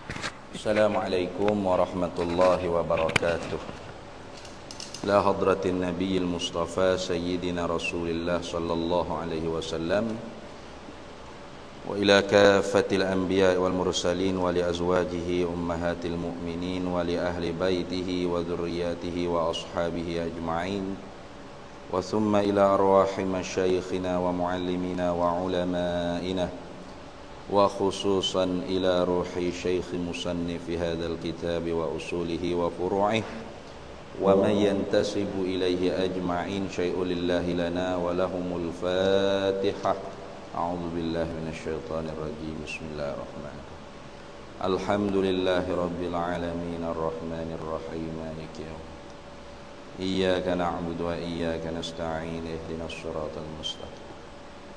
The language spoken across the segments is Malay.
Assalamualaikum warahmatullahi wabarakatuh. Ila hadratin nabiyil mustafa sayyidina rasulillah sallallahu alaihi wasallam wa ila kafatil anbiya wal mursalin wa li azwajihi ummahatil mu'minin wa li ahli baitihi wa dhurriyyatihi wa ashabihi ajma'in wa thumma ila arwahi masyayikhina wa muallimina wa ulama'ina wa khususan ila ruhi syekh musannif hadzal kitab wa usulihi wa furu'ihi wa man yantasibu ilaihi ajma'in syai'un lillahi lana wa lahumul fatihah. A'udzu billahi minasyaitonir rajim. Bismillahirrahmanirrahim. Alhamdulillahi rabbil alamin arrahmanir rahim maliki yaumiddin. Iyyaka na'budu wa iyyaka nasta'in ihdinas siratal mustaqim.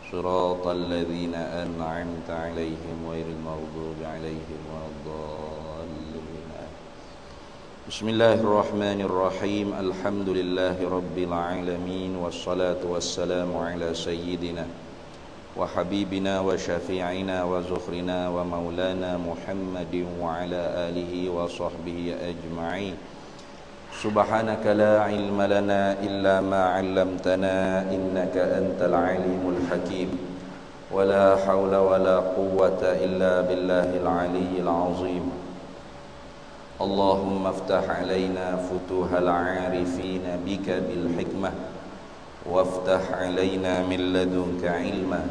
Siratal ladzina an'amta 'alaihim ghairil maghdubi 'alaihim waladdallin. Bismillahirrahmanirrahim. Alhamdulillahi rabbil alamin wassalatu wassalamu ala sayyidina wa habibina wa syafi'ina wa zukhrina wa maulana Muhammadin wa ala alihi wa sahbihi ajma'in. Subhanaka la ilma lana illa ma 'allamtana innaka antal alimul hakim. Wa la hawla wa la quwwata illa billahil aliyyil azim. Allahumma aftah alaina futuhal 'arifina bika bil hikmah waftah alaina min ladunka ilma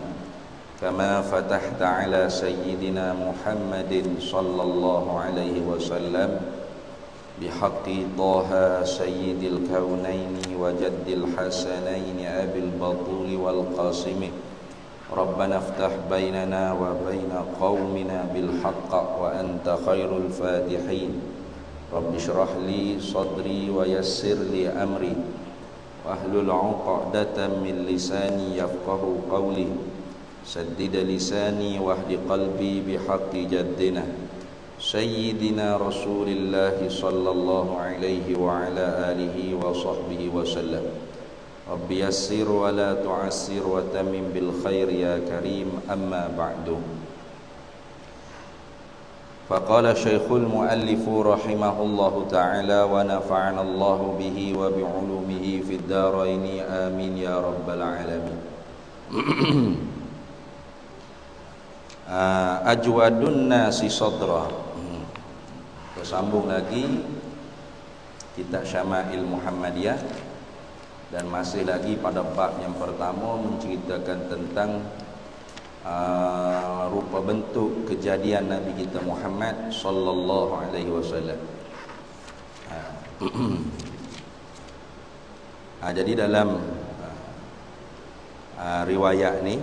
kama fatahta ala sayyidina Muhammadin sallallahu alaihi wasallam bihaqqi Taha sayyidil kaunaini wa jaddil hasanaini abil batuli wal qasimi. Rabbana aftah bainana wa baina qaumina bil haqq wa anta khairul fatihin. Rabbi shrah li sadri wa yassir li amri wahlul 'uqdatan min lisani yafqahu qawli. Saddid lisani wahdi qalbi bihaqqi jaddina sayyidina Rasulillah sallallahu alaihi wa ala alihi wa sahbihi wa sallam. Rabbi yassir wa la tu'assir wa tamim bil khair ya karim. Amma ba'du. Faqala syekhul muallifu rahimahullahu ta'ala wa nafa'ana Allahu bihi wa bi'ulumihi fid dharaini amin ya rabbal alamin. Ajwadun nasi sadra. Bersambung lagi kitab Syama'il Muhammadiyah dan masih lagi pada bab yang pertama menceritakan tentang rupa bentuk kejadian Nabi kita Muhammad sallallahu alaihi wasallam. Jadi dalam riwayat ni,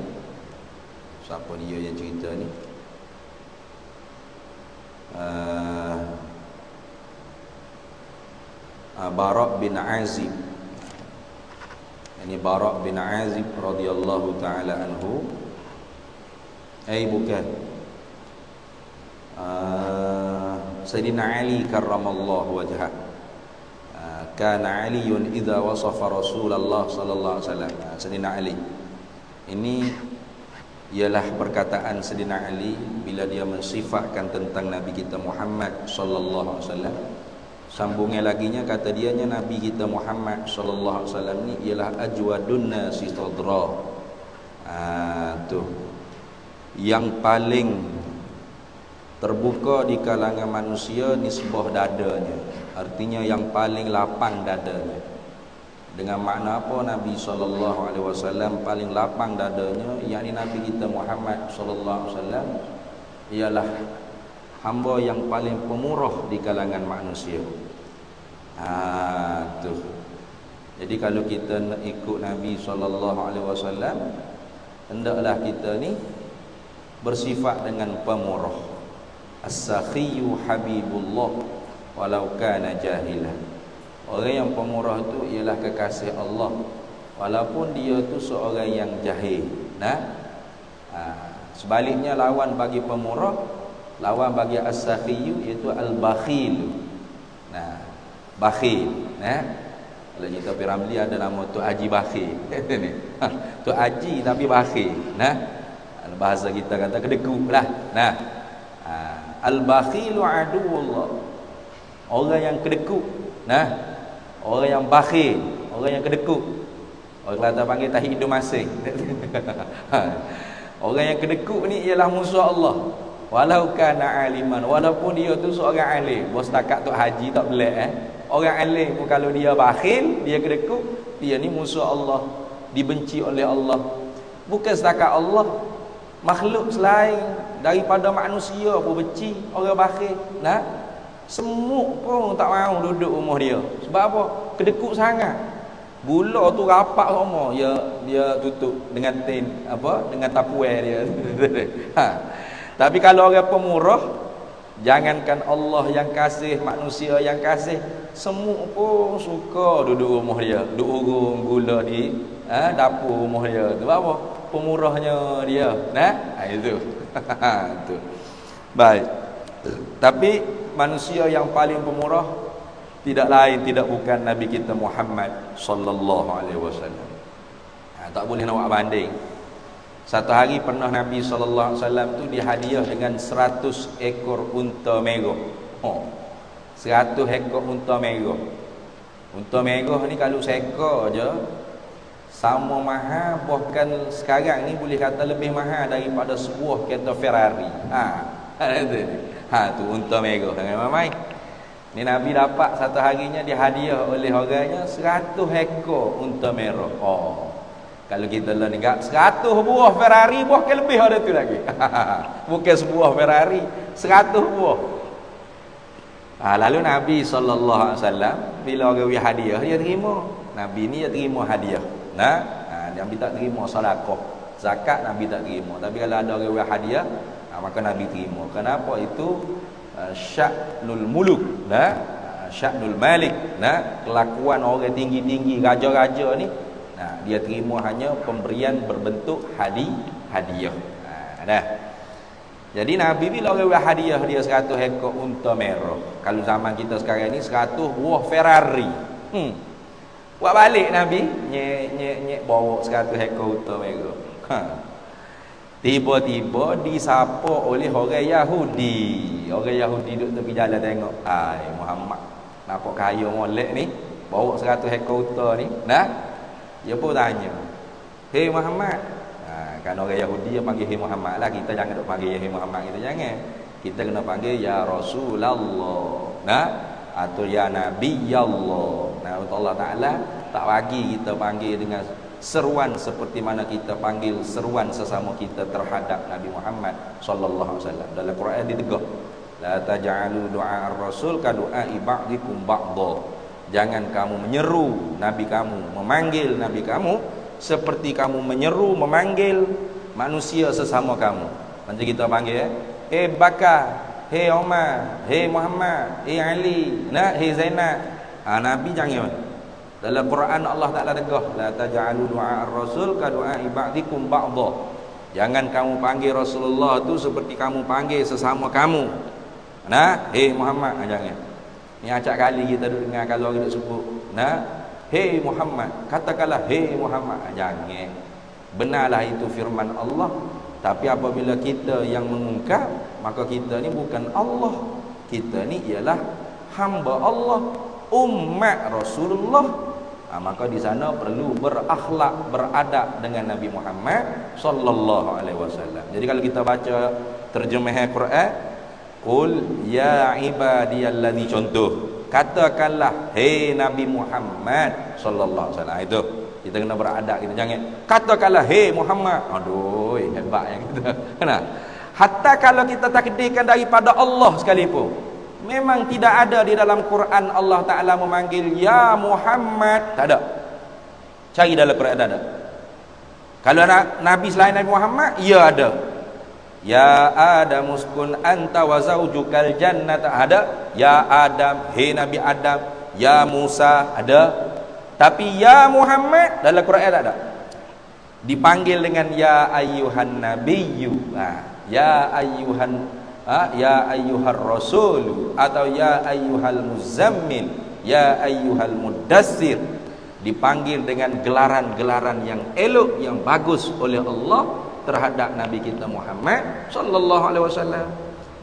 siapa dia yang cerita ni? Bara' bin Azib. Ini Bara' bin Azib radhiyallahu taala anhu. Bukan. Sayyidina Ali karramallahu wajhah. Kana Aliun idza wasafa Rasulullah sallallahu alaihi wasallam. Sayyidina Ali. Ini ialah perkataan Sayyidina Ali bila dia mensifatkan tentang Nabi kita Muhammad sallallahu alaihi wasallam. Sambungnya laginya kata dianya Nabi kita Muhammad sallallahu alaihi wasallam ni ialah ajwadun nasi sadra. Tu yang paling terbuka di kalangan manusia nisbah dadanya, artinya yang paling lapang dadanya. Dengan makna apa Nabi sallallahu alaihi wasallam paling lapang dadanya? Yakni Nabi kita Muhammad sallallahu alaihi wasallam ialah hamba yang paling pemurah di kalangan manusia. Tu. Jadi kalau kita nak ikut Nabi sallallahu alaihi wasallam, hendaklah kita ni bersifat dengan pemurah. As-sakhiyyu habibullah walau kana jahilah. Orang yang pemurah itu ialah kekasih Allah walaupun dia tu seorang yang jahil. Sebaliknya lawan bagi pemurah, lawan bagi as-sakhiyyu iaitu al-bakhil. Bakhil. Kalau kita Piramli ada nama Tok Haji Bakhil. Tok Haji tapi bakhil. Bahasa kita kata kedekut lah. Al-bakhilu aduwullah. Orang yang kedekut. Orang yang bakhil, orang yang kedekut. Orang Kelantan panggil tahi hidung masing. Orang yang kedekut ni ialah musuh Allah. Walau kana aliman, walaupun dia tu seorang alim, bos setakat tok haji tak belik Orang alim pun kalau dia bakhil, dia kedekut, dia ni musuh Allah, dibenci oleh Allah. Bukan setakat Allah, makhluk selain daripada manusia pun benci orang bakhil. Semut pun tak mahu duduk rumah dia. Sebab apa? Kedekut sangat. Gula tu rapat semua, dia tutup dengan tin dengan tapuai dia. Tapi kalau orang pemurah, jangankan Allah yang kasih, manusia yang kasih, semut pun suka duduk rumah dia, duduk urung gula di dapur rumah dia. Sebab apa? Pemurahnya dia. Itu. Itu. Baik. Tapi manusia yang paling pemurah tidak lain, tidak bukan Nabi kita Muhammad sallallahu alaihi wasallam. Tak boleh nak buat banding. Satu hari pernah Nabi sallallahu alaihi wasallam tu dihadiah dengan 100 ekor unta merah. 100 ekor unta merah. Unta merah ni kalau seekor je sama mahal, bahkan sekarang ni boleh kata lebih mahal daripada sebuah kereta Ferrari. Tu unta merah dengan mamai. Ni Nabi dapat satu harinya dihadiah oleh orangnya 100 ekor unta merah. Kalau kita lah negak 100 buah Ferrari, buah ke lebih ada tu lagi. Bukan sebuah Ferrari, 100 buah. Lalu Nabi SAW bila orang beri hadiah, dia terima. Nabi ni dia terima hadiah. Nabi tak terima sedekah, zakat Nabi tak terima. Tapi kalau ada orang beri hadiah, maka Nabi terima. Kenapa? Itu sya'nul muluk, sya'nul malik, kelakuan orang tinggi-tinggi, raja-raja ni. Dia terima hanya pemberian berbentuk hadiah. Jadi Nabi bila orang beri hadiah dia 100 ekor unta merah. Kalau zaman kita sekarang ni 100 buah Ferrari. Buat balik Nabi nyek bawa 100 ekor unta merah. Tiba-tiba disapa oleh orang Yahudi. Orang Yahudi duduk tepi jalan tengok, Muhammad nampak kaya molek ni, bawa 100 ekor unta ni. Dia pun tanya, "Hei Muhammad." Kan orang Yahudi yang panggil "Hei Muhammad" lah. Kita jangan duk panggil "Hei Muhammad", kita jangan. Kita kena panggil "Ya Rasulullah", atau "Ya Nabi Allah". Allah Ta'ala tak bagi kita panggil dengan seruan seperti mana kita panggil seruan sesama kita terhadap Nabi Muhammad sallallahu alaihi wasallam. Dalam Quran ditegur, "La taj'alu du'a ar-rasul ka du'a'i ba'dikum ba'dha." Jangan kamu menyeru Nabi kamu, memanggil Nabi kamu seperti kamu menyeru, memanggil manusia sesama kamu. Macam kita panggil, "Hei Bakar, hei Umar, hei Muhammad, hei Ali, hei Zainab." Nabi jangan. Dalam Quran Allah Ta'ala tegur, "La taj'alu du'a ar-rasul ka du'a'i ba'dikum ba'dha." Jangan kamu panggil Rasulullah tu seperti kamu panggil sesama kamu. Hei Muhammad, jangan. Ni acak kali kita duduk dengar kalau orang duduk sebut, "Hei Muhammad", katakanlah "Hei Muhammad", jangan. Benarlah itu firman Allah, tapi apabila kita yang mengungkap, maka kita ni bukan Allah. Kita ni ialah hamba Allah, umat Rasulullah. Maka di sana perlu berakhlak, beradab dengan Nabi Muhammad sallallahu alaihi wasallam. Jadi kalau kita baca terjemahan Quran, "Qul ya ibadiyalladzi", contoh, katakanlah "Hei Nabi Muhammad sallallahu alaihi wasallam". Itu kita kena beradab, kita jangan katakanlah "Hei Muhammad". Aduh, hebat yang kita. Hatta kalau kita takdirkan daripada Allah sekalipun, memang tidak ada di dalam Quran Allah Ta'ala memanggil "Ya Muhammad", tak ada. Cari dalam Quran, tak ada. Kalau Nabi selain Nabi Muhammad, ya ada. "Ya Adam uskun anta wa zaujukal jannata", ada. "Ya Adam", hei Nabi Adam. "Ya Musa", ada. Tapi "Ya Muhammad" dalam Quran tak ada. Dipanggil dengan "Ya ayyuhan nabiyyu", "Ya ayyuhan ya ayyuhar rasul", atau "Ya ayyuhal muzammil", "Ya ayyuhal mudassir". Dipanggil dengan gelaran-gelaran yang elok, yang bagus oleh Allah terhadap Nabi kita Muhammad sallallahu alaihi wasallam.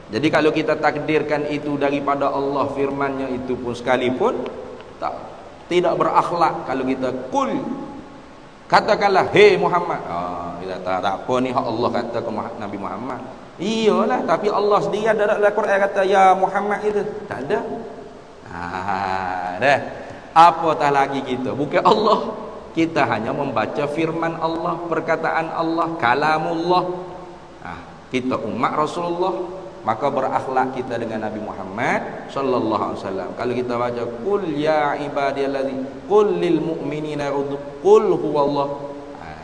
Jadi kalau kita takdirkan itu daripada Allah, firman-Nya itu pun sekalipun tidak berakhlak. Kalau kita kul, katakanlah hei Muhammad, kita tak apa ni hak Allah kata ke Nabi Muhammad. Iyalah, tapi Allah sendiri ada dalam Quran kata ya Muhammad itu. Tak ada. Dah. Apatah lagi kita, bukan Allah. Kita hanya membaca firman Allah, perkataan Allah, kalamullah. Kita umat Rasulullah, maka berakhlak kita dengan Nabi Muhammad sallallahu alaihi wasallam. Kalau kita baca qul ya ibadillazi qul lil mu'minina qul huwallah,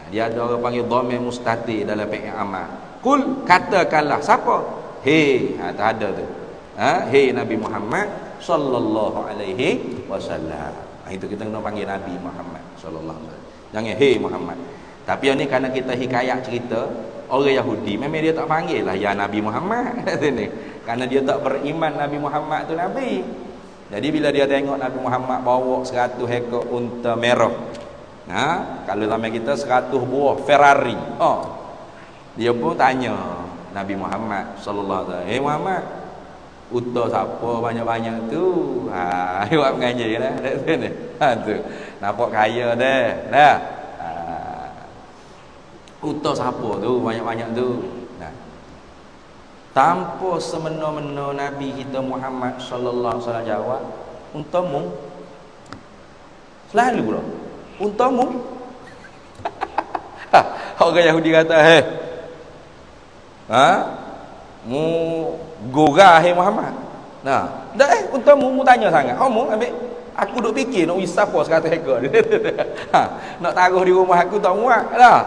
dia ada orang panggil dhamir mustati dalam fi'il amal. Qul, katakanlah. Siapa? Hei, tak ada tu. Hei Nabi Muhammad sallallahu alaihi wasallam. Itu kita kena panggil Nabi Muhammad sallallahu alaihi wasallam. Jangan hei Muhammad. Tapi ini kerana kita hikayat cerita, orang Yahudi memang dia tak panggil lah ya Nabi Muhammad ni. Kerana dia tak beriman Nabi Muhammad tu Nabi. Jadi bila dia tengok Nabi Muhammad bawa 100 ekor unta merah, kalau nama kita 100 buah Ferrari, dia pun tanya Nabi Muhammad sallallahu alaihi wasallam, Muhammad, unta siapa banyak-banyak tu? Awak mengaji lah tu. Nampak kaya dah. Unta siapa tu banyak-banyak tu? Tanpa semena-mena Nabi kita Muhammad sallallahu alaihi wasallam jawab, untamu. Selalu pula, untamu. Orang Yahudi kata, mu gora Muhammad. Dah untamu mu tanya sangat. Kamu ambil aku duk fikir nak wisap apa 100 ekor. Nak taruh di rumah aku tak muat dah.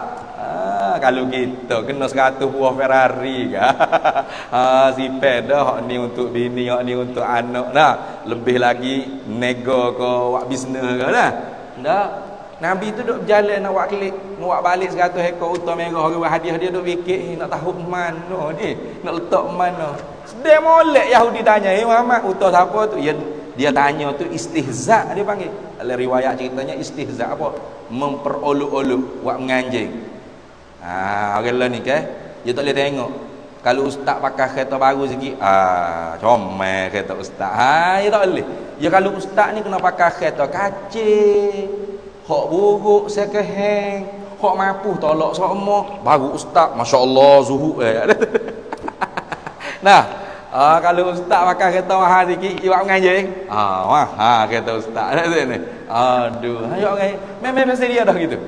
Kalau kita kena 100 buah Ferrari ke? Sipet dah, hak ni untuk bini, hak ni untuk anak. Lebih lagi nego ke buat bisnes ke dah. Nabi tu duk berjalan nak buat klik, nak buat balik 100 ekor unta merah orang hadiah, dia duk fikir nak tahu mana ni, nak letak mana. Sedih molek Yahudi tanya, Muhammad, unta siapa tu? Dia tanya tu istihza, dia panggil. Dalam riwayat ceritanya istihza apa? Memperolok-olok, buat menganjing. Orang lain ni ke, dia tak boleh tengok. Kalau ustaz pakai kereta baru sikit, comel kereta ustaz. Dia tak boleh. Ya kalau ustaz ni kena pakai kereta kacil, hak buruk second hand, hak mampu tolak semua, baru ustaz, masya-Allah zuhud. Kalau ustaz pakai kereta mahal sikit, dia buat mengaji. Kereta ustaz ni. Aduh, ayo orang memang mesti dia dah gitu.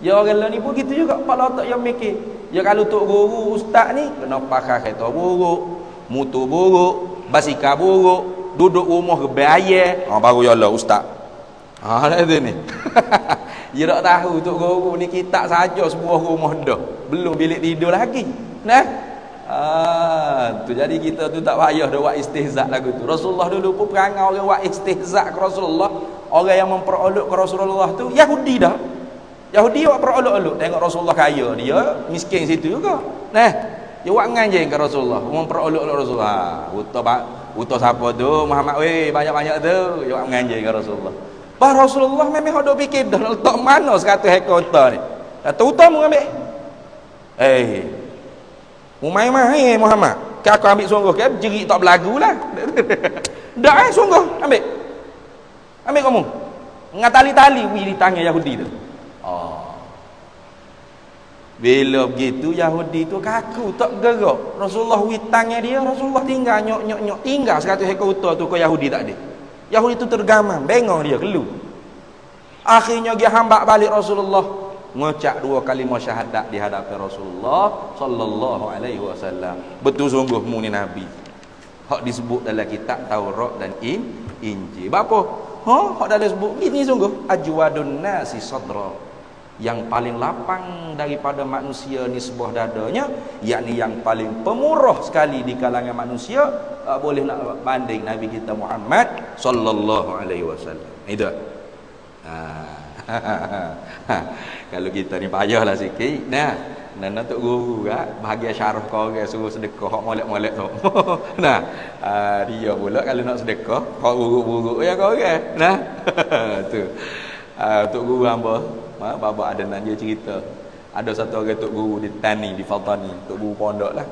Ya orang lain ni pun gitu juga. Kepala otak yang mikir. Ya kalau tok guru ustaz ni kena pakai kereta buruk, motor buruk, basikal buruk, duduk rumah berbayar, baru ya Allah ustaz. Itu ni. Dia tak tahu tok guru ni kitab saja sebuah rumah dah. Belum bilik tidur lagi. Tu jadi kita tu tak payah dah buat istihza lagu tu. Rasulullah dulu pun perangai orang buat istihza ke Rasulullah. Orang yang memperolok ke Rasulullah tu Yahudi dah. Yahudi buat perolok-olok, tengok Rasulullah kaya, dia miskin situ juga. Dia buat nganjing ke Rasulullah, memperolok-olok Rasulullah. Uta siapa tu? Muhammad banyak-banyak tu. Dia buat nganjing ke Rasulullah. Rasulullah memang ada fikir dah letak mana 100 ekor unta ni. Tu unta mu ambil. Mu main-main Muhammad. Aku ambil sungguh ke jerit tak berlagu lah. Dah sungguh ambil. Ambil kamu. Ngatali-tali di tangan Yahudi tu. Bila begitu Yahudi tu kaku tak gerak. Rasulullah witangnya dia, Rasulullah tinggal nyok tinggal 100 ekor unta tu ke Yahudi tak ada. Yahudi tu tergamam, bengong dia kelu. Akhirnya dia hambak balik Rasulullah, ngucap 2 kalimah syahadat di hadapan Rasulullah sallallahu alaihi wasallam. Betul sungguh mu ni nabi. Hak disebut dalam kitab Taurat dan Injil. Apa? Hak dalam sebut ini sungguh ajwadun nasi sadra. Yang paling lapang daripada manusia nisbah dadanya, yakni yang paling pemurah sekali di kalangan manusia, boleh nak banding Nabi kita Muhammad sallallahu alaihi wasallam. Itu. Kalau kita ni payahlah sikit. Nak tok guru bahagia syarah kau orang suruh sedekah hak molek-molek tu. Dia pula kalau nak sedekah hak buruk-buruk ya kau orang. Tu. Tok guru hamba bapa ada nak dia cerita. Ada satu orang tok guru di Tani, di Faltani, tok guru pondok lah.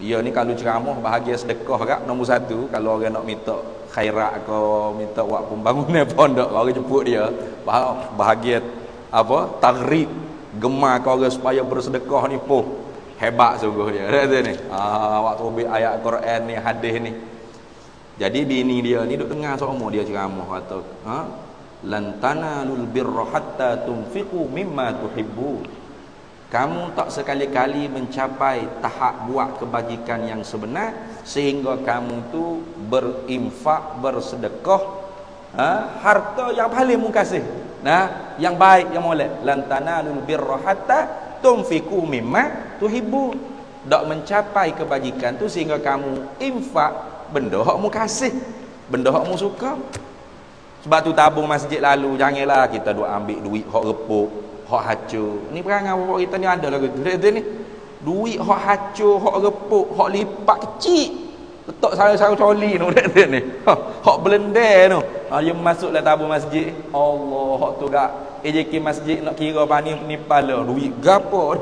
Ia ni kalau ceramah bahagia sedekah kak nombor satu. Kalau orang nak minta khairat ke minta buat pembangunan pondok, orang jemput dia bahagia apa targhib, gemar ke orang supaya bersedekah ni pun hebat sungguh dia. Kata ni waktu ambil ayat Quran ni, hadis ni. Jadi bini dia ni duk dengar semua dia ceramah kata lan tanalul birra hatta tunfiqu mimma tuhibbu. Kamu tak sekali-kali mencapai tahap buat kebajikan yang sebenar sehingga kamu tu berinfak, bersedekah harta yang paling mukasih, yang baik, yang molek. Lan tanalul birra hatta tunfiqu mimma tuhibbu. Tak mencapai kebajikan tu sehingga kamu infak benda hak mukasih, benda hak mu suka. Sebab tu tabung masjid lalu janganlah kita duk ambil duit hak repuk, hak hacur. Ni perangai bapak kita ni ada lagu tu. Dia ni duit hak hacur, hak repuk, hak lipat kecil. Letak sarung-sarung coli tu dia ni. Hak blender tu. Dia masuklah tabung masjid. Allah, hak tu gak AJK masjid nak kira pani ni pala duit gapo.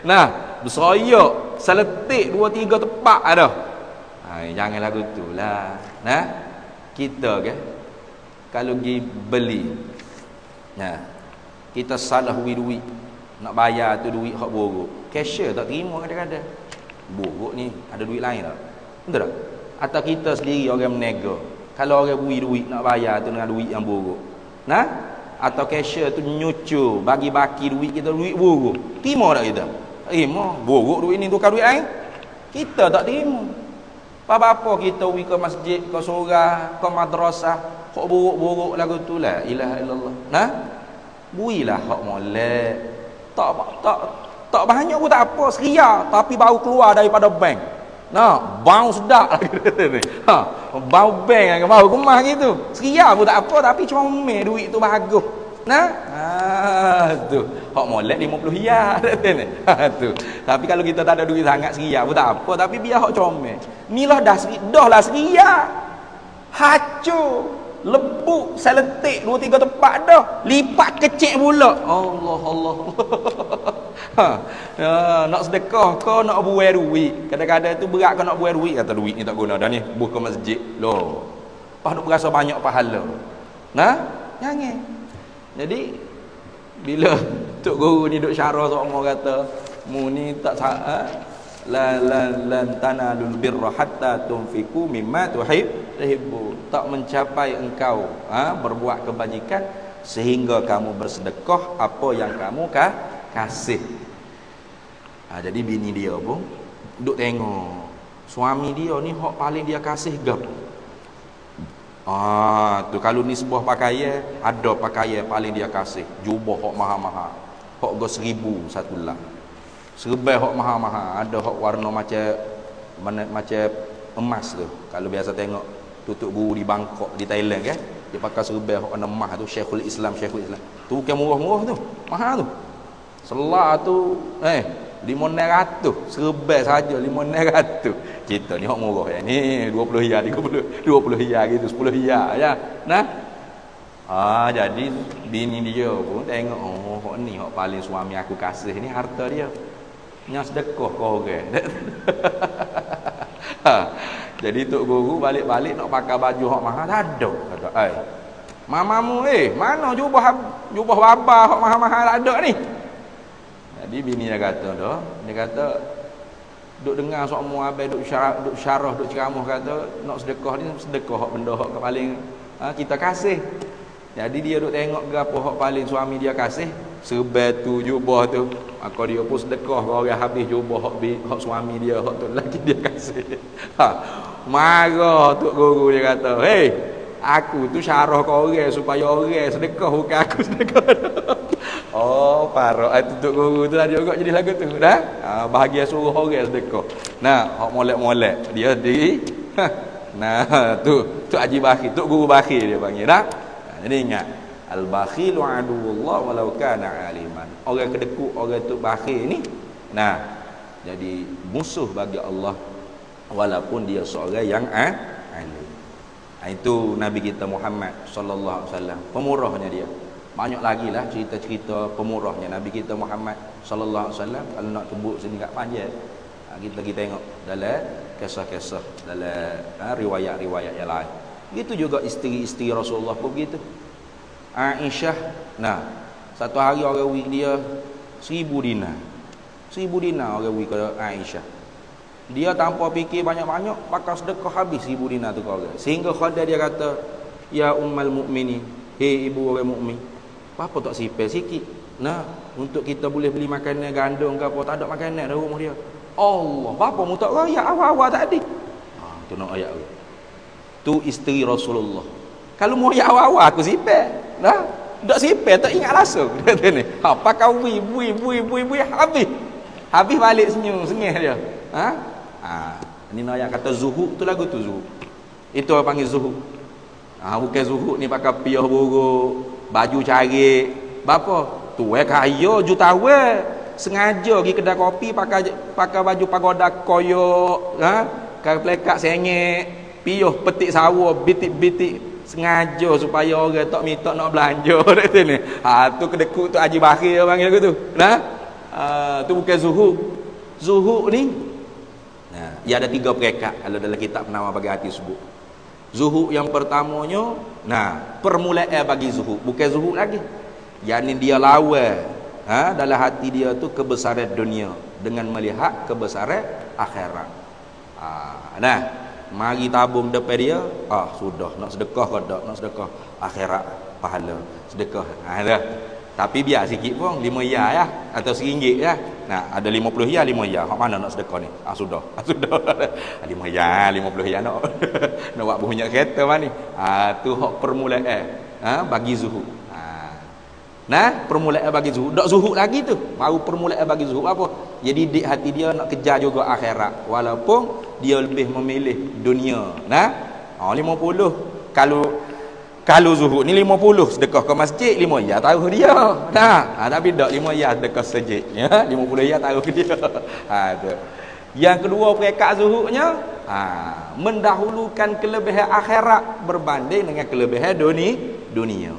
Nah, bersoyak, seletik 2-3 tepak dah. Jangan lagu tu lah. Kita ke kalau pergi beli, kita salah duit nak bayar tu duit hak buruk, cashier tak terima kadang-kadang. Buruk ni ada duit lain tak? Betul tak? Atau kita sendiri orang menega, kalau orang beri duit nak bayar tu dengan duit yang buruk, atau cashier tu nyucur bagi baki duit kita duit buruk, terima tak kita? Terima. Buruk duit ni tukar duit lain, kita tak terima. Apa-apa kita pergi ke masjid, ke surah, ke madrasah, hak buruk-buruk lagu tu la ilaha illallah. Builah hak molek. Tak banyak pun tak apa, seria tapi baru keluar daripada bank. Bau sedap lagi ni. Bau bank kan bau kemah gitu. Seria pun tak apa tapi comel duit tu bagus. Tu hak molek 50 hiyah ni. Tu. Tapi kalau kita tak ada duit sangat seria pun tak apa tapi biar hak comel. Nilah dah seria. Hancur, lebuk, seletik 2-3 tempat dah. Lipat kecil pula. Allah. Nak sedekah ke nak buai duit. Kadang-kadang tu berat ke nak buai duit, kata duit ni tak guna dah ni, buh ke masjid. Loh. Pas nak berasa banyak pahala. Jangan. Jadi bila tok guru ni duk syarah semua kata mu ni tak lan tanalul birra hatta tunfiqu mimma tuhibbu. Tak mencapai engkau berbuat kebajikan sehingga kamu bersedekah apa yang kamu kasih. Jadi bini dia pun duk tengok suami dia ni hak paling dia kasih gap. Tu kalau ni sebuah pakaian, ada pakaian paling dia kasih jubah hak mahal-mahal, hak go 1000 satu lah. Serbai hak mahal-mahal, ada hak warna macam emas tu. Kalau biasa tengok tutup guru di Bangkok, di Thailand kan, dia pakai serbai hak warna emas tu, Syekhul Islam. Tu bukan murah-murah tu, mahal tu. Selah tu 500, serbai saja 500. Kita ni hak murah ya. Ni 20 hiyah, 20 hiyah gitu, 10 hiyah ya. Jadi bini dia pun tengok hak ni hak paling suami aku kasih ni harta dia. Nya sedekah kau orang. Jadi tok guru balik-balik nak pakai baju hak mahal tak ada. Kata, mamamu mana jubah baba hak mahal-mahal ada ni. Jadi bini dia kata dah, dia kata duk dengar semua abai duk syarah duk ceramah kata nak sedekah ni sedekah hak benda hak paling kita kasih. Jadi dia duk tengok gapo hak paling suami dia kasih, serbai tu jubah tu, maka dia pun sedekah ke orang habis jubah hak suami dia, hak tu lelaki dia kasih. Marah tok guru dia kata, aku tu syarah ke orang supaya orang sedekah bukan aku sedekah. Parah itu tok guru tu lah juga jadi lagu tu dah. Bahagia suruh orang sedekah. Hak molek-molek dia sendiri. Tu Haji Bakhil, tok guru Bakhil dia panggil dah. Jadi ingat, al-bakhilu aduwullah walau kana aliman. Orang kedekut, orang tu bakhil ni jadi musuh bagi Allah walaupun dia seorang yang alim. Itu Nabi kita Muhammad sallallahu alaihi wasallam, pemurahnya dia. Banyak lagi lah cerita-cerita pemurahnya Nabi kita Muhammad sallallahu alaihi wasallam. Kalau nak sebut sini kat panjang. Kita lagi tengok dalam kisah-kisah dalam riwayat-riwayat yang lain. Begitu juga isteri-isteri Rasulullah pun begitu. Aisyah, nah, satu hari orang wik dia 1000 dinar. 1000 dinar orang wik ke Aisyah. Dia tanpa fikir banyak-banyak pakai sedekah habis 1000 dinar tu ke orang. Sehingga Khadir dia kata, "Ya ummul mukminin, hei ibu orang mukmin, apa tak sipil sikit? Nah, untuk kita boleh beli makanan gandum ke apa, tak ada makanan dalam rumah dia." Allah, apa mu tak raya awal-awal tadi? Tu nak ayat tu. Tu isteri Rasulullah. Kalau mau ayat awal-awal aku sipil. Nah, tak sipil tak ingat langsung. Kata ni. Pakai bui habis. Habis balik senyum sengih dia. Ni nak ayat kata zuhud tu lagu tu zuhud. Itu orang panggil zuhud. Bukan zuhud ni pakai piah buruk, baju carik. Bapa? Tu kaya jutawan. Sengaja pergi kedai kopi pakai baju pagoda koyok, pakai plekat sengit, piuh petik sawah bitik-bitik, sengaja supaya orang tak minta nak belanja dekat sini. Tu kedekut tu Haji Bakhir panggil aku tu. Tu bukan zuhud. Zuhud ni ia ada 3 peringkat kalau dalam kitab Penawar Bagi Hati sebut. Zuhud yang pertamanya, permulaan bagi zuhud, bukan zuhud lagi. Yang ni dia lawan dalam hati dia tu kebesaran dunia dengan melihat kebesaran akhirat. Mari tabung depan dia, sudah nak sedekah ke tak, nak sedekah akhirat pahala sedekah. Dah. Tapi biar sikit pun 5 ya atau RM1 ya. Ada 50 ya, 5 ya. Hak mana nak sedekah ni? Sudah. 5 ya, 50 ya nak. Nak buat banyak kereta mana ni? Tu hak permulaan bagi zuhud. Permulaan bagi zuhud. Tak zuhud lagi tu. Baru permulaan bagi zuhud apa? Jadi di hati dia nak kejar juga akhirat. Walaupun dia lebih memilih dunia. 50. Kalau zuhud ni 50 sedekah ke masjid, 5 ya taruh dia. Tapi tak 5 ya sedekah masjid. 50 ya taruh dia. Tu. Yang kedua peringkat zuhudnya, mendahulukan kelebihan akhirat berbanding dengan kelebihan dunia.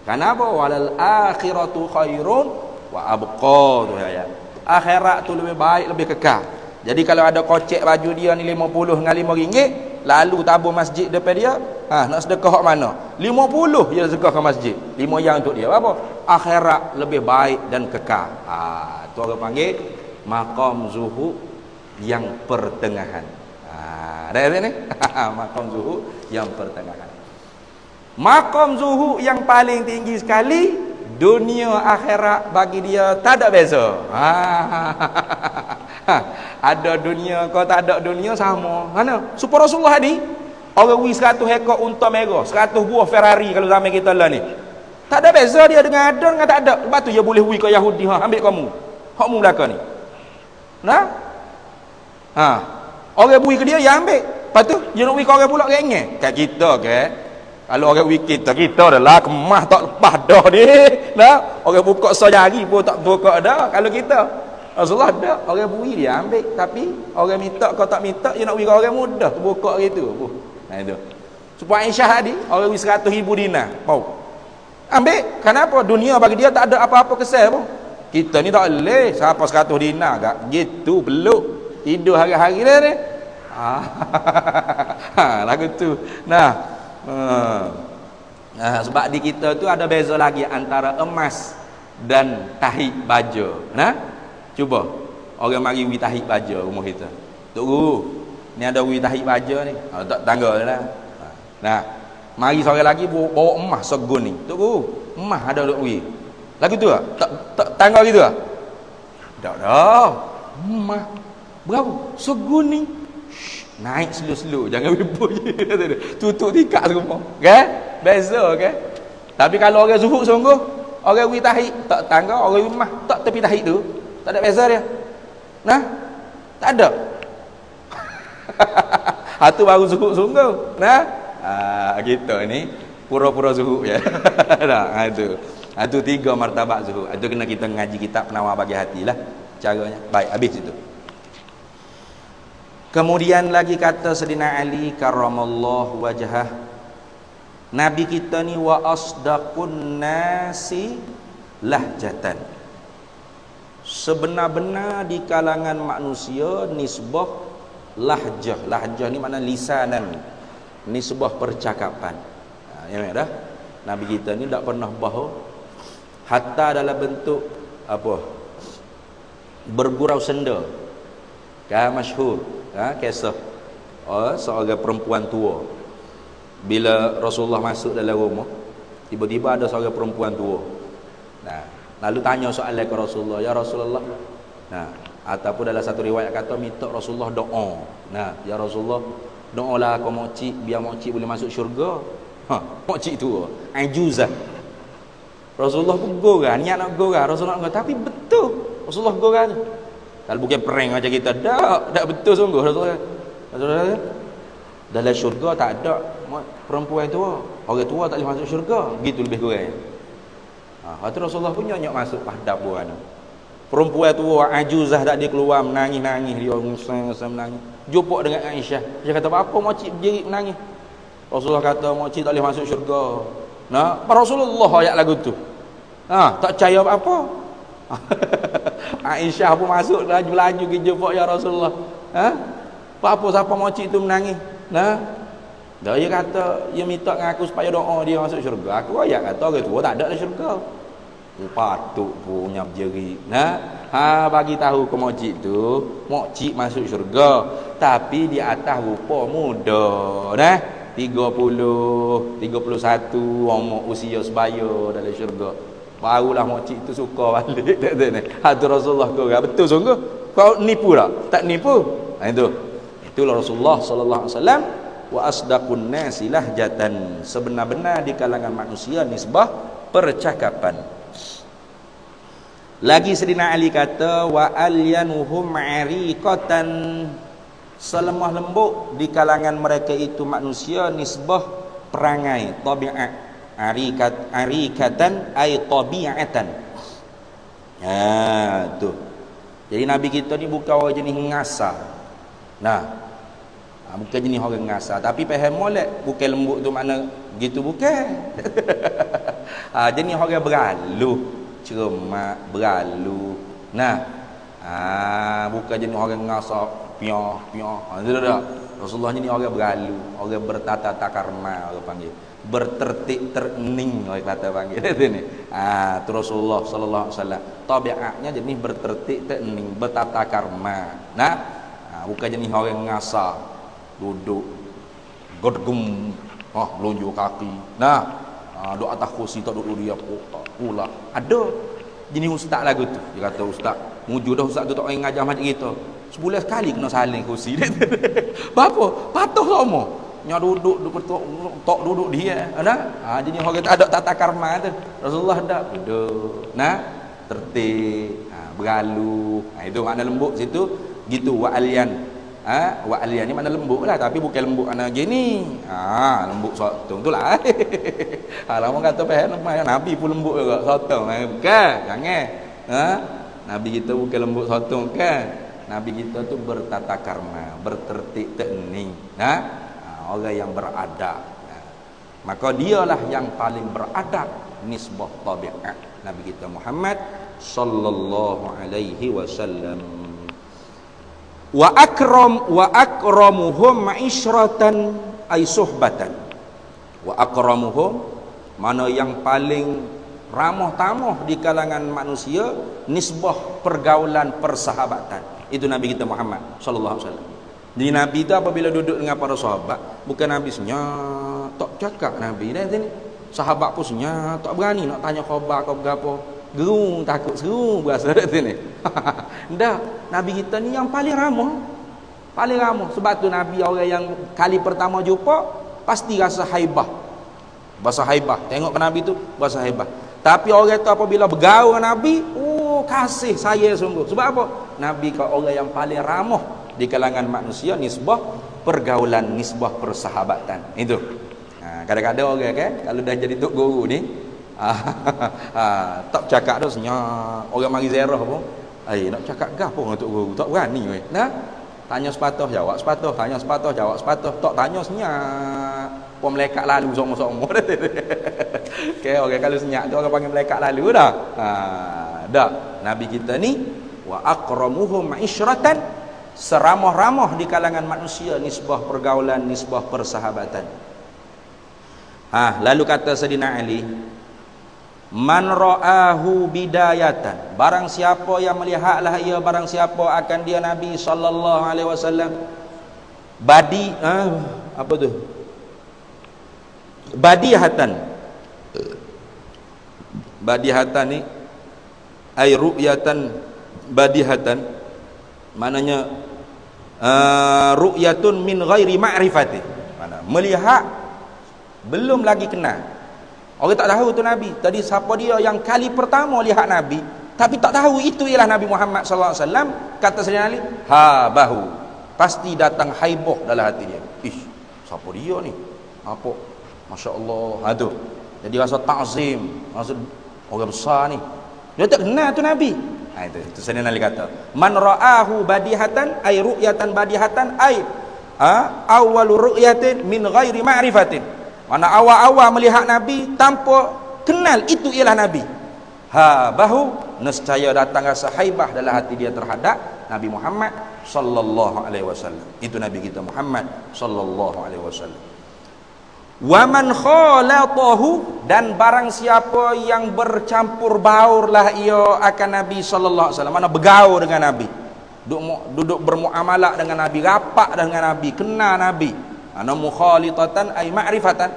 Kenapa? Walal akhiratu khairun wa abqa tu ayat. Akhirat tu lebih baik, lebih kekal. Jadi kalau ada kocek baju dia ni 50 dengan RM5, lalu tabur masjid depan dia, nak sedekah hak mana? 50 dia sedekah ke masjid. 5 yang untuk dia. Apa? Akhirat lebih baik dan kekal. Tu orang panggil maqam zuhud yang pertengahan. Ada ni? Maqam zuhud yang pertengahan. Maqam zuhud yang paling tinggi sekali, dunia akhirat bagi dia tak ada beza. Ada dunia kau tak ada dunia sama. Mana? Supaya Rasulullah ni orang wi 100 ekor unta merah, 100 buah Ferrari kalau zaman kita lah ni. Tak ada beza dia dengan ada dengan tak ada. Lepas tu dia boleh wi ke Yahudi, ambil kamu. Hakmu belaka ni. Orang bui ke dia ambil. Lepas tu dia nak wi ke orang pula rengeng. Kat kita ke kalau orang wikit kita adalah kemah tak lepas dah dia. Orang buka sejari pun tak buka dah. Kalau kita Rasulullah dah orang bui dia ambil, tapi orang minta kau tak minta dia nak bagi orang mudah buka gitu. Itu. Supaya Aisyah tadi orang bui 100,000 dinar. Mau. Ambil. Kenapa? Dunia bagi dia tak ada apa-apa kesal pun. Kita ni tak boleh siapa 100 dinar gak gitu peluk tidur hari-hari dah ni. Lagu tu. Sebab di kita tu ada beza lagi antara emas dan tahi baja. Cuba orang mari wi tahi baja rumah kita. Tok Guru, ni ada wi tahi baja ni. Tak tangga lah. Mari sore lagi bawa emas segun ni. Tok Guru, emas ada duk wi. Lagi tu tak tangga gitu ah? Tak dah. Emas berapa? Segun ni. Naik slow-slow, jangan wibu je. Tutup tikak rumah. Beza Tapi kalau orang zuhud sungguh, orang wi tahid tak tangga, orang wi mah tak tepi tahid tu, tak ada beza dia. Tak ada. Tu baru zuhud sungguh. Kita ni pura-pura zuhud ya. Itu. Itu 3 martabat zuhud. Itu kena kita ngaji kitab Penawar Bagi Hati lah caranya. Baik, habis itu. Kemudian lagi kata Sayyidina Ali karramallahu wajhah, Nabi kita ni wa asdaqun nasi lahjatan, sebenar-benar di kalangan manusia nisbah lahjah. Lahjah ni makna lisanan, nisbah percakapan. Ya dah. Nabi kita ni tak pernah bahu hatta dalam bentuk apa? Bergurau senda. Kan masyhur, kisah seorang perempuan tua. Bila Rasulullah masuk dalam rumah, tiba-tiba ada seorang perempuan tua. Nah, lalu tanya soalan ke Rasulullah, ya Rasulullah. Nah, ataupun dalam satu riwayat kata minta Rasulullah doa. Nah, ya Rasulullah, doalah kau mokcik biar mokcik boleh masuk syurga. Mokcik tua, ajuzah. Rasulullah pun gorang, niat nak gorang. Rasulullah kata, tapi betul. Rasulullah gorang. Kalau bukan prank macam kita, tak betul sungguh. Rasulullah dalam syurga tak ada perempuan tua. Orang tua tak boleh masuk syurga. Gitu lebih kurang. Waktu Rasulullah pun nyok masuk pahdap buat. Perempuan tua ajuzah tak dia keluar menangis-nangis, dia ngusang menangis. Jumpa dengan Aisyah. Dia kata, apa makcik berdiri menangis? Rasulullah kata, makcik tak boleh masuk syurga. Nah, Rasulullah ayat lagu tu. Tak percaya apa-apa. Aisyah pun masuk laju-laju ke jumpa ya Rasulullah. Apa siapa makcik tu menangis? Nah, dia kata, dia minta dengan aku supaya doa dia masuk syurga. Aku ayat kata, orang tua tak ada dalam syurga. Patuk punya berjeri. Nah, bagi tahu ke makcik tu, makcik masuk syurga, tapi di atas rupa muda. Nah, 30, 31 umur usia sebaya dalam syurga. Barulah makcik tu suka balik. Hatu Rasulullah kau betul sungguh. Kau nipu tak? Tak nipu. Itulah Rasulullah sallallahu alaihi wasallam, wa asdaqun nasi lahjatan, sebenar-benar di kalangan manusia nisbah percakapan. Lagi Sayyidina Ali kata, wa alyanuhum ariqatan, selemah lembut di kalangan mereka itu manusia nisbah perangai, tabiat. Arikatan ay tabiatan. Tu. Jadi Nabi kita ni bukan orang jenis ngasar. Bukan jenis orang ngasar, tapi faham molek bukan lembut tu makna gitu bukan. Jenis orang beralu, cermat, beralu. Bukan jenis orang ngasar piah. Tak. Rasulullah ni orang beralu, orang bertata karma orang panggil. Bertertib terening orang kata panggil ni. Tu Rasulullah sallallahu alaihi wasallam. Tabiatnya jenis bertertib terening, bertata karma. Bukan jenis orang ngasar, duduk gedgum, melunjuk kaki. Duduk atas kursi tak duduk dia pula. Ada jenis ustaz lagu tu. Dia kata ustaz, muju dah ustaz tu tak main ngajar macam kita. Sebulan sekali kena saling kursi. Apa? Patuh sama. Nya duduk tok duduk dia. Jadi orang tak ada tata karma tu. Rasulullah tak. Duduk. Tertib, beralu. Itu makna lembut situ. Gitu wa alyan. Wa alyan ni makna lembut lah, tapi bukan lembut ana gini. Lembut sotong tu lah. Lama kata Nabi pun lembut juga sotong. Bukan, jangan. Nabi kita bukan lembut sotong kan. Nabi kita tu bertata karma, bertertib terening. Orang yang beradab. Maka dialah yang paling beradab nisbah tabiat Nabi kita Muhammad sallallahu alaihi wasallam. Wa akramuhum ma'isyratan ay suhbatan. Wa akramuhum, mana yang paling ramah tamah di kalangan manusia nisbah pergaulan persahabatan. Itu Nabi kita Muhammad sallallahu alaihi wasallam. Jadi Nabi itu apabila duduk dengan para sahabat, bukan Nabi senyap, tak cakap Nabi dah sini. Sahabat pun senyap, tak berani nak tanya khabar kau berapa. Gerung, takut seru berasa kat sini. Dah, Nabi kita ni yang paling ramah. Paling ramah. Sebab tu Nabi orang yang kali pertama jumpa pasti rasa haibah. Bahasa haibah. Tengok ke Nabi tu bahasa haibah. Tapi orang tu apabila bergaul dengan Nabi, kasih saya sungguh. Sebab apa? Nabi kau orang yang paling ramah di kalangan manusia nisbah pergaulan, nisbah persahabatan. Itu. Kadang-kadang orang kan kalau dah jadi tok guru ni, tak cakap dah senyap. Orang mari ziarah pun, nak cakap gapo dengan tok guru? Tak berani weh. Tanya sepatah, jawab sepatah, tanya sepatah, jawab sepatah. Tok tanya senyap. Pom melekat lalu somo-somo. Okey, orang kalau senyap tu orang panggil melekat lalu dah. Dah. Nabi kita ni wa akramuhum isyratan, seramah-ramah di kalangan manusia nisbah pergaulan, nisbah persahabatan. Lalu kata Sayyidina Ali, man ra'ahu bidayatan, barang siapa yang melihatlah ia, barang siapa akan dia Nabi sallallahu alaihi wasallam apa tu, badihatan ni ay ru'yatan badihatan, maknanya ru'yatun min ghairi ma'rifati, mana melihat belum lagi kenal. Orang tak tahu tu Nabi. Tadi siapa dia yang kali pertama lihat Nabi tapi tak tahu itu ialah Nabi Muhammad sallallahu alaihi wasallam, kata Sayyidina Ali, bahu, pasti datang haibah dalam hati dia. Siapa dia ni? Apa? Masya-Allah. Tu. Jadi rasa ta'zim, rasa orang besar ni. Dia tak kenal tu Nabi. Itu Sayyidina Ali kata, man ra'ahu badihatan ay ru'yatan badihatan ay awwalu ru'yatin min ghairi ma'rifatin. Mana awal-awal melihat Nabi tanpa kenal itu ialah Nabi. Bahu, nescaya datang rasa haibah dalam hati dia terhadap Nabi Muhammad sallallahu alaihi wasallam. Itu Nabi kita Muhammad sallallahu alaihi wasallam. Wa man khalatahu, dan barang siapa yang bercampur baurlah ia akan Nabi sallallahu alaihi wasallam, mana bergaul dengan Nabi, duduk bermuamalah dengan Nabi, rapat dengan Nabi, kenal Nabi. Ana mukhalitatan ay ma'rifatan,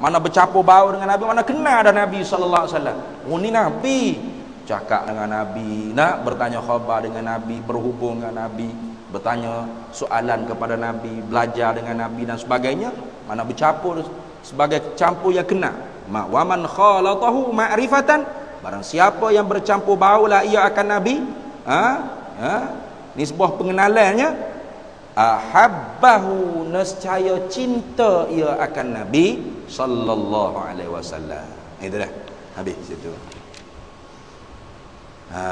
mana bercampur baur dengan Nabi, mana kenal ada Nabi sallallahu alaihi wasallam. Ni Nabi, cakap dengan Nabi, nak bertanya khabar dengan Nabi, berhubung dengan Nabi, bertanya soalan kepada Nabi, belajar dengan Nabi dan sebagainya, mana bercampur sebagai campur yang kenal. Wa man khalatahu ma'rifatan, barang siapa yang bercampur baurlah ia akan Nabi, nisbah pengenalannya, ahabbahu, nescaya cinta ia akan Nabi sallallahu alaihi wasallam. Itulah habis situ.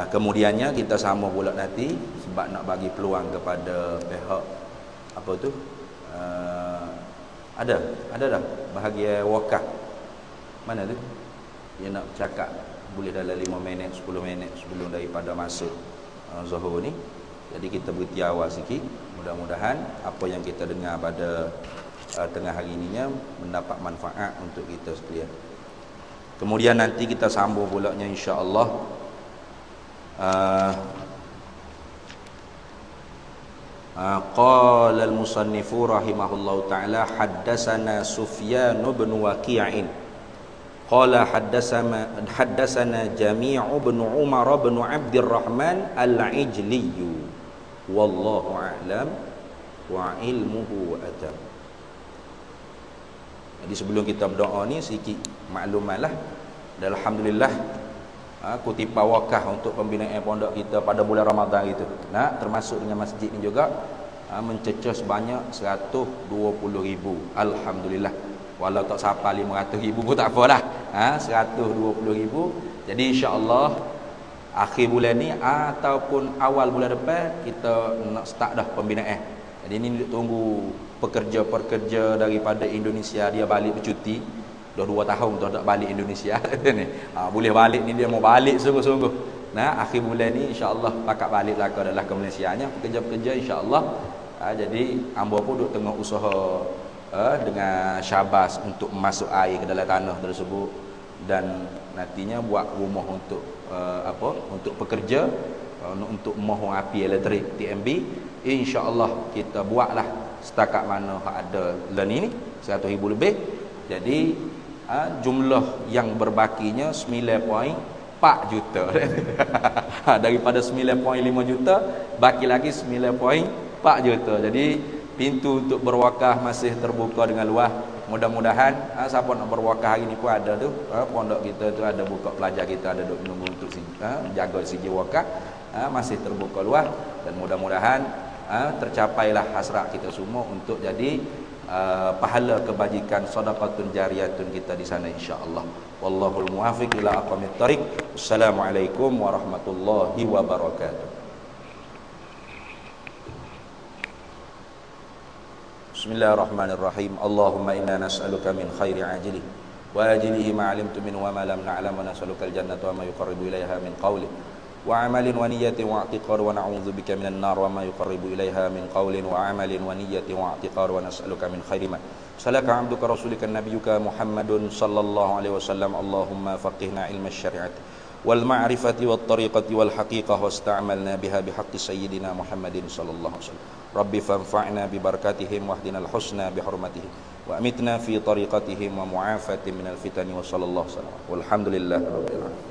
Kemudiannya kita sama pula nanti, sebab nak bagi peluang kepada pihak apa tu, ada dah bahagian wakaf mana tu dia nak cakap, boleh dalam 5 minit 10 minit sebelum daripada masa Zuhur ni. Jadi kita berhenti awal sikit. Mudah-mudahan apa yang kita dengar pada tengah hari ininya mendapat manfaat untuk kita sekalian. Kemudian nanti kita sambung pula nya insya-Allah qala al-musannifu rahimahullahu taala haddatsana Sufyan bin Waqi'in qala haddatsana Jami' bin Umar bin Abdurrahman al-Ijli wallahu a'lam wa ilmuhu atam. Jadi sebelum kita berdoa ni sedikit maklumatlah. Alhamdulillah kutipan wakaf untuk pembinaan pondok kita pada bulan Ramadan itu, termasuk dengan masjid ni juga mencecah sebanyak 120,000. Alhamdulillah. Walau tak sampai 500,000 pun tak apalah. 120,000. Jadi insya-Allah akhir bulan ni ataupun awal bulan depan kita nak start dah pembinaan. Jadi ini tunggu pekerja-pekerja daripada Indonesia, dia balik bercuti dah 2 tahun dah tak balik Indonesia ni. Boleh balik ni, dia mau balik sungguh-sungguh. Akhir bulan ni insya-Allah pakat balik lah ke dalam ke Malaysianya pekerja-pekerja insya-Allah. Jadi hamba pun duk tengah usaha dengan Syabas untuk masuk air ke dalam tanah tersebut, dan nantinya buat rumah untuk untuk pekerja, untuk mohon api elektrik TMB. InsyaAllah kita buatlah setakat mana ada lan ini 100,000 lebih. Jadi jumlah yang berbakinya 9.4 juta. Daripada 9.5 juta baki lagi 9.4 juta. Jadi pintu untuk berwakaf masih terbuka dengan luas. Mudah-mudahan siapa nak berwakaf hari ni pun ada tu, pondok kita tu ada buka, pelajar kita ada duk menunggu untuk jaga siji wakaf, masih terbuka luas, dan mudah-mudahan tercapailah hasrat kita semua untuk jadi pahala kebajikan sedekatun jariyatun kita di sana insya-Allah. Wallahul muwaffiq ila aqwamit thariq. Assalamualaikum warahmatullahi wabarakatuh. Bismillahirrahmanirrahim. Allahumma inna nas'aluka min khairi ajilih wa ajilihi ma 'alimtu min wa ma lam na'lam, wa nas'aluka al-jannata wa ma yuqarribu ilaiha min qawli wa 'amalin wa niyyatin wa i'tiqad, wa na'udzubika minan nar wa ma yuqarribu ilaiha min qawlin wa 'amalin wa niyyatin wa i'tiqad, wa nas'aluka min khairi ma salaka 'abduka rasulika nabiyyuka Muhammadun sallallahu alaihi wasallam. Allahumma faqihna ilma syari'ati wal ma'rifati wat tariqati wal haqiqah wasta'malna biha bihaqqi sayyidina Muhammadin sallallahu alaihi wasallam. Rabbi fanfa'na bi barakatihim wahdinal husna bi hurmatihim wa amitna fi tariqatihim wa mu'afatihim minal fitani wa sallallahu alaihi wasallam. Walhamdulillahirabbil alamin.